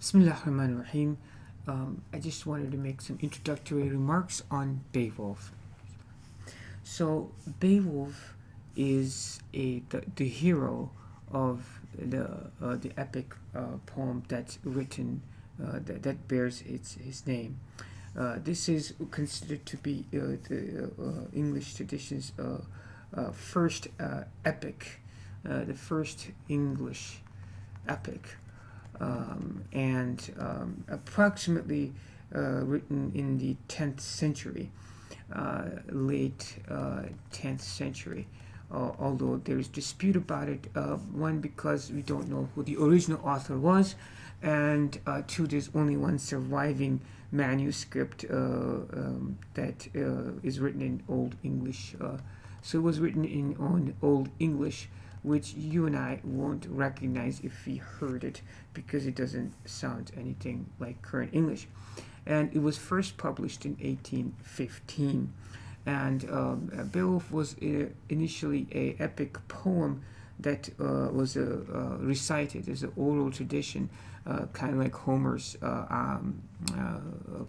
Bismillahirrahmanirrahim. I just wanted to make some introductory remarks on Beowulf. So, Beowulf is the hero of the epic poem that's written that bears his name. This is considered to be the English tradition's first epic, the first English epic, and approximately written in the 10th century, late 10th century. Although there is dispute about it, one, because we don't know who the original author was, and two, there's only one surviving manuscript that is written in Old English. So it was written in Old English, which you and I won't recognize if we heard it, because it doesn't sound anything like current English. And it was first published in 1815. And Beowulf was initially an epic poem that was recited as an oral tradition, kind of like Homer's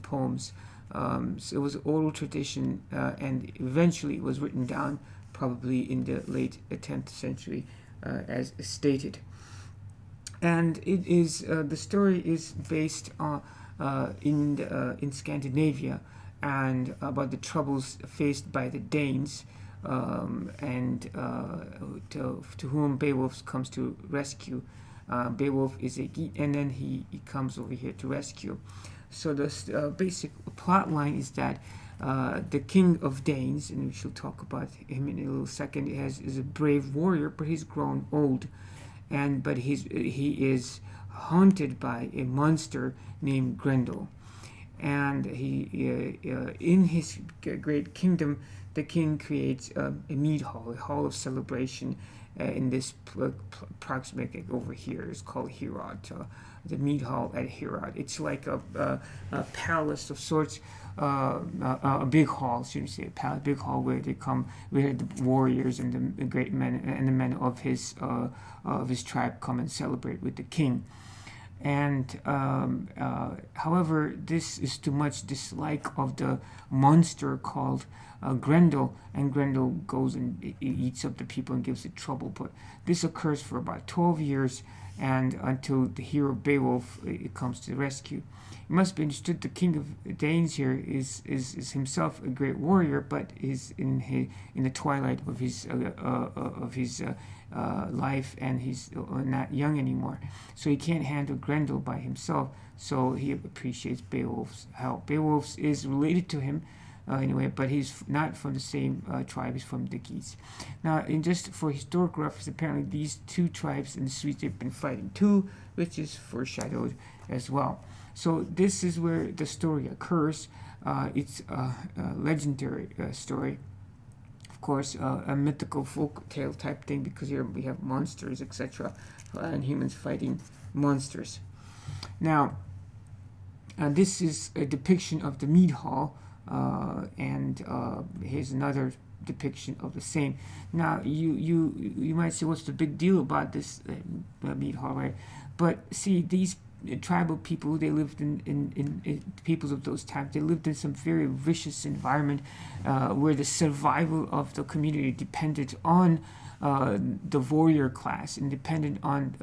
poems. So it was an oral tradition, and eventually it was written down probably in the late 10th century, as stated. And it is the story is based in Scandinavia, and about the troubles faced by the Danes, and to whom Beowulf comes to rescue. Beowulf is a Geat, and then he comes over here to rescue. So the basic plot line is that the king of Danes, and we shall talk about him in a little second, is a brave warrior, but he's grown old, but he is haunted by a monster named Grendel. And he in his great kingdom, the king creates a mead hall, a hall of celebration, in this proximate over here. It's called Herod, the mead hall at Herod. It's like a palace of sorts, a big hall, should we say, a palace, big hall where the warriors and the great men and the men of his tribe come and celebrate with the king. And however, this is too much dislike of the monster called Grendel, and Grendel goes and eats up the people and gives it trouble. But this occurs for about 12 years, and until the hero Beowulf comes to the rescue. It must be understood the king of Danes here is himself a great warrior, but is in the twilight of his life, and he's not young anymore, so he can't handle Grendel by himself. So he appreciates Beowulf's help. Beowulf is related to him anyway, but he's not from the same tribe. He's from the Geats. Now, in just for historical reference, apparently these two tribes in the Swedes, they've been fighting too, which is foreshadowed as well. So this is where the story occurs. It's a legendary story. Of course, a mythical folk tale type thing, because here we have monsters, etc., and humans fighting monsters. Now, this is a depiction of the mead hall, and here's another depiction of the same. Now, you might say, what's the big deal about this mead hall, right? But see, these tribal people, they lived in peoples of those times, they lived in some very vicious environment, where the survival of the community depended on the warrior class, and depended on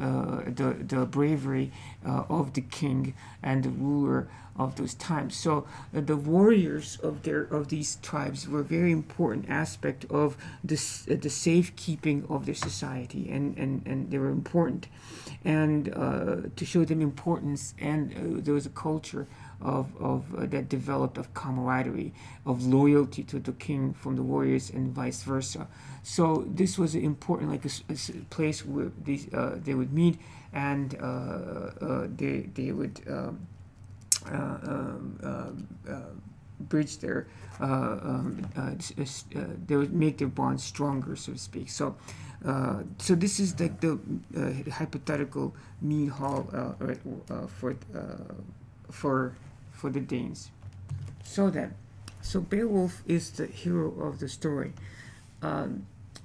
the bravery of the king and the ruler of those times. So the warriors of these tribes were a very important aspect of the safekeeping of their society, and they were important, and to show them importance, and there was a culture of that developed of camaraderie, of loyalty to the king from the warriors, and vice versa. So this was important, like a place where they would meet, and they would bridge their they would make their bonds stronger, so to speak. So this is like the hypothetical mead hall for the Danes. So Beowulf is the hero of the story.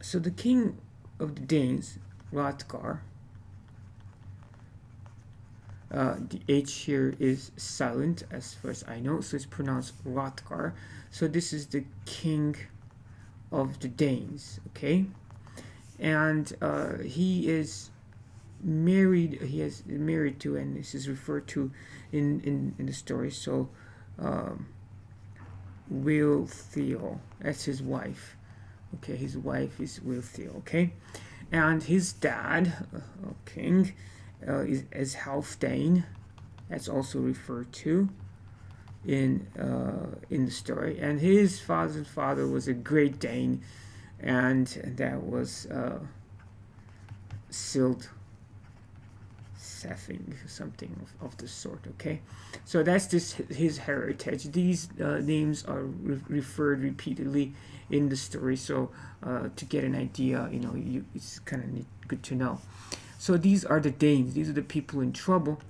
So the king of the Danes, Hrothgar, The H here is silent as far as I know, so it's pronounced Hrothgar. So this is the king of the Danes, okay? And he is married, he is married to, and this is referred to in the story, so Wiltheo, that's his wife. Okay, his wife is Wiltheo, okay? And his dad, king, is Halfdane. That's also referred to in the story. And his father's father was a Great Dane, and that was Sild Sething, something of the sort. Okay, so that's his heritage. These names are referred repeatedly in the story, so to get an idea, it's kind of good to know. So these are the Danes. These are the people in trouble,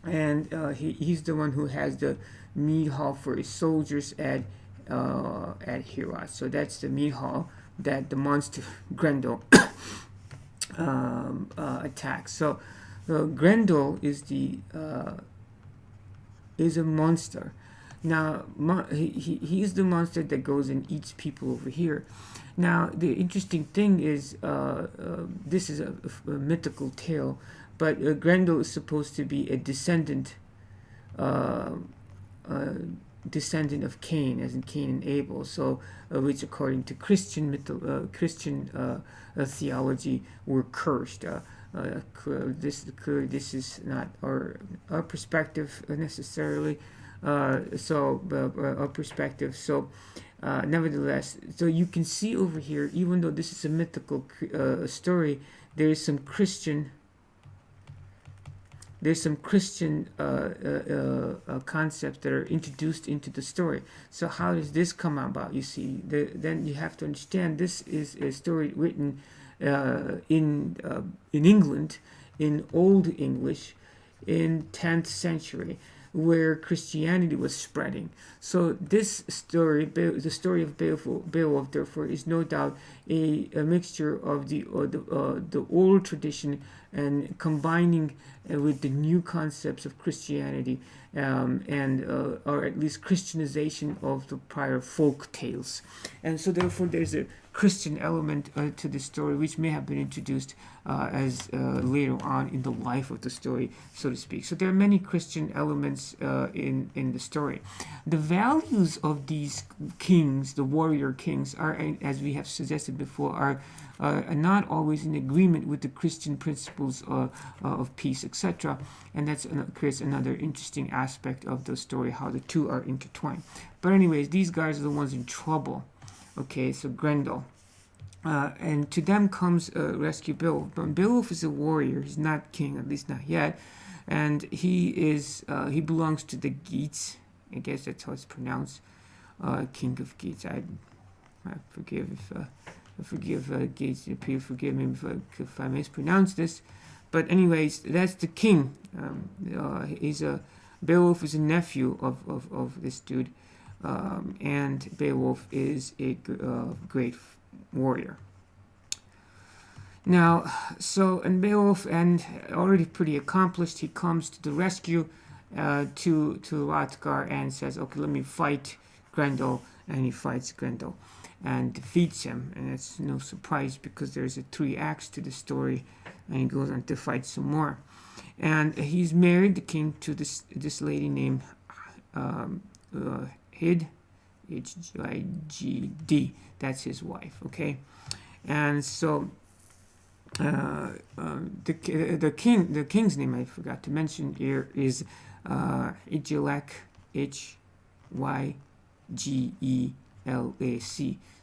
and he's the one who has the mead hall for his soldiers at Herat. So that's the mead hall that the monster Grendel attacks. So Grendel is a monster. Now he's the monster that goes and eats people over here. Now the interesting thing is this is a mythical tale, but Grendel is supposed to be a descendant of Cain, as in Cain and Abel. So, which according to Christian theology were cursed. This is not our perspective necessarily. Our perspective. So, nevertheless, so you can see over here, even though this is a mythical story, there is some Christian. There's some Christian concepts that are introduced into the story. So how does this come about? You see, then you have to understand this is a story written in England, in Old English, in 10th century, where Christianity was spreading. So this story, the story of Beowulf, therefore, is no doubt a mixture of the oral tradition and combining with the new concepts of Christianity, or at least Christianization of the prior folk tales. And so therefore there's a Christian element to the story, which may have been introduced as later on in the life of the story, so to speak. So there are many Christian elements in the story. The values of these kings, the warrior kings, are, as we have suggested before, are not always in agreement with the Christian principles of peace, etc. And that creates another interesting aspect of the story, how the two are intertwined. But anyways, these guys are the ones in trouble. Okay, so Grendel. And to them comes rescue Beowulf. But Beowulf is a warrior. He's not king, at least not yet. And he belongs to the Geats. I guess that's how it's pronounced. King of Geats. I forgive Geats. Please forgive me if I mispronounce this. But anyways, that's the king. Beowulf is a nephew of this dude. And Beowulf is a great warrior. Now, and Beowulf, and already pretty accomplished, he comes to the rescue to Hrothgar and says, okay, let me fight Grendel. And he fights Grendel and defeats him. And it's no surprise because there's 3 acts to the story, and he goes on to fight some more. And he's married, the king, to this lady named Hid, Higd. That's his wife. Okay, and so the king's name I forgot to mention here is Hygelac, Hygelac.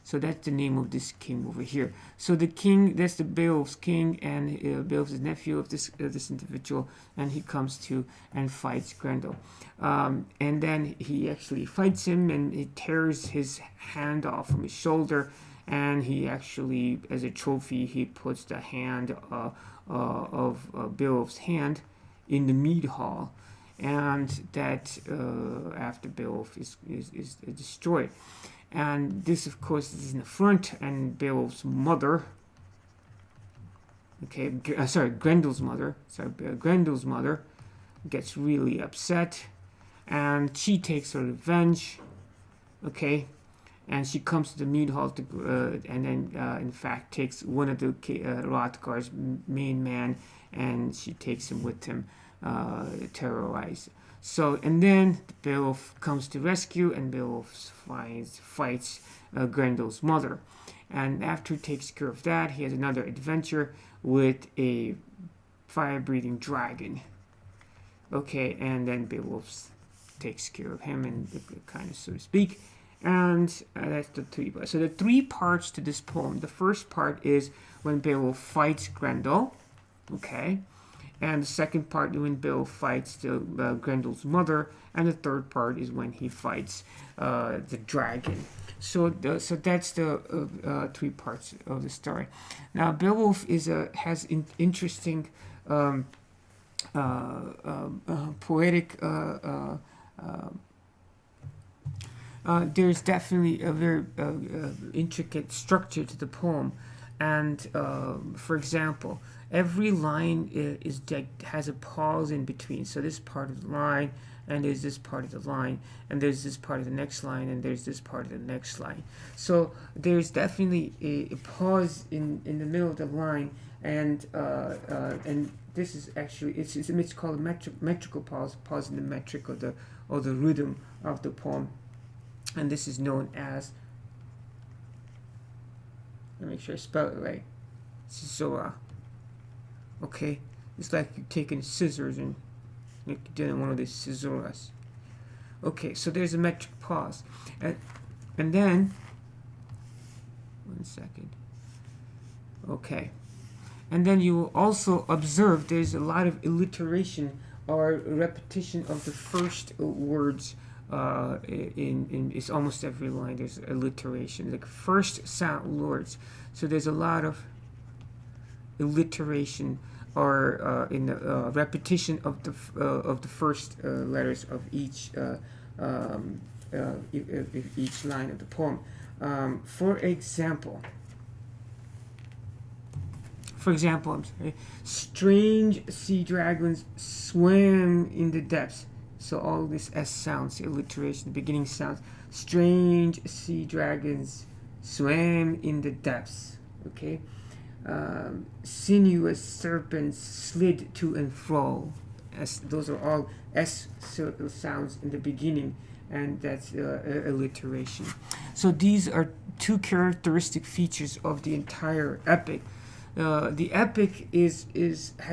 So that's the name of this king over here. So the king, that's the Beowulf's king, and Beowulf is nephew of this individual, and he comes to and fights Grendel. And then he actually fights him, and he tears his hand off from his shoulder, and he actually, as a trophy, he puts the hand of Beowulf's hand in the mead hall, and that after Beowulf is destroyed. And this, of course, is an affront, and Beowulf's mother, Grendel's mother, gets really upset, and she takes her revenge. Okay, and she comes to the mead hall and then in fact takes one of the Hrothgar's main men, and she takes him with him, terrorize. So, and then Beowulf comes to rescue, and Beowulf fights Grendel's mother. And after he takes care of that, he has another adventure with a fire-breathing dragon. Okay, and then Beowulf takes care of him, and kind of, so to speak. And that's the three parts. So the three parts to this poem. The first part is when Beowulf fights Grendel. Okay. And the second part when Beowulf fights Grendel's mother. And the third part is when he fights the dragon. So that's the three parts of the story. Now Beowulf has interesting poetic. There's definitely a very intricate structure to the poem, and for example, every line has a pause in between. So this part of the line, and there's this part of the line, and there's this part of the next line, and there's this part of the next line. So there's definitely a pause in the middle of the line, and this is actually it's called a metrical pause in the metric or the rhythm of the poem. And this is known as, let me make sure I spell it right, Zora. Okay, it's like you're taking scissors and you're doing one of these scissoras. Okay, so there's a metric pause, and then 1 second. Okay, and then you will also observe there's a lot of alliteration or repetition of the first words. In it's almost every line there's alliteration, like first sound words. So there's a lot of alliteration or in the repetition of the first letters of each line of the poem. For example, I'm sorry, strange sea dragons swam in the depths. So all this S sounds, alliteration, the beginning sounds. Strange sea dragons swam in the depths. Okay. Sinuous serpents slid to and fro. Those are all S sounds in the beginning, and that's alliteration. So these are two characteristic features of the entire epic. The epic has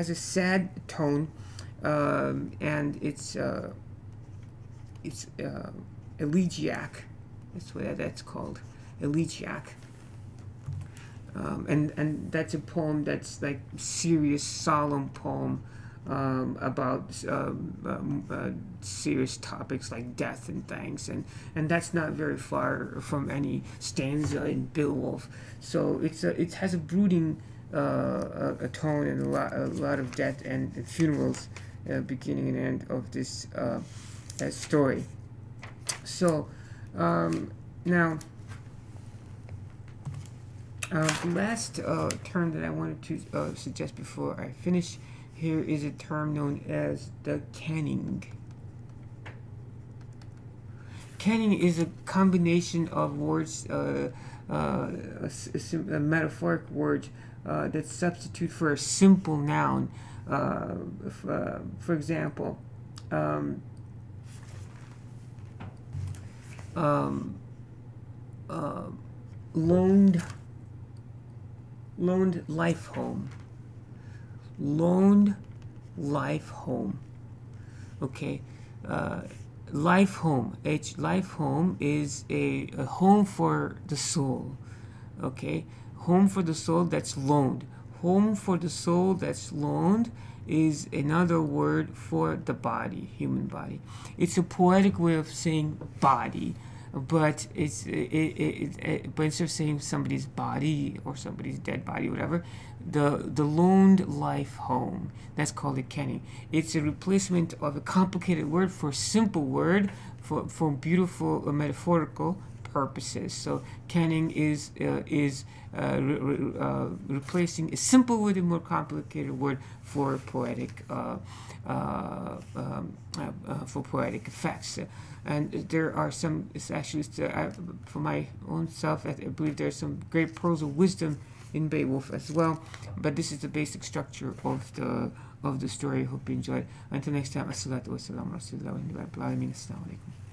a sad tone. And it's elegiac. That's what that's called, elegiac. And that's a poem that's like serious, solemn poem about serious topics like death and things, and that's not very far from any stanza in Beowulf. So it has a brooding a tone and a lot of death and funerals. Beginning and end of this story. So now the last term that I wanted to suggest before I finish here is a term known as the caning. Caning is a combination of words, a metaphoric word that substitute for a simple noun. For example, loaned life home. Loaned life home. Okay. Life home. Life home is a home for the soul. Okay. Home for the soul that's loaned. Home for the soul that's loaned is another word for the body, human body. It's a poetic way of saying body, but but instead of saying somebody's body or somebody's dead body, whatever, the loaned life home, that's called a caning. It's a replacement of a complicated word for a simple word for beautiful metaphorical purposes. So canning is replacing a simple with a more complicated word for poetic effects. And there are some. It's actually for my own self. I believe there's some great pearls of wisdom in Beowulf as well. But this is the basic structure of the story. I hope you enjoyed. Until next time, assalatu wassalamu ala rasulillah wa ala alihi wa sahbihi. Assalamu alaikum.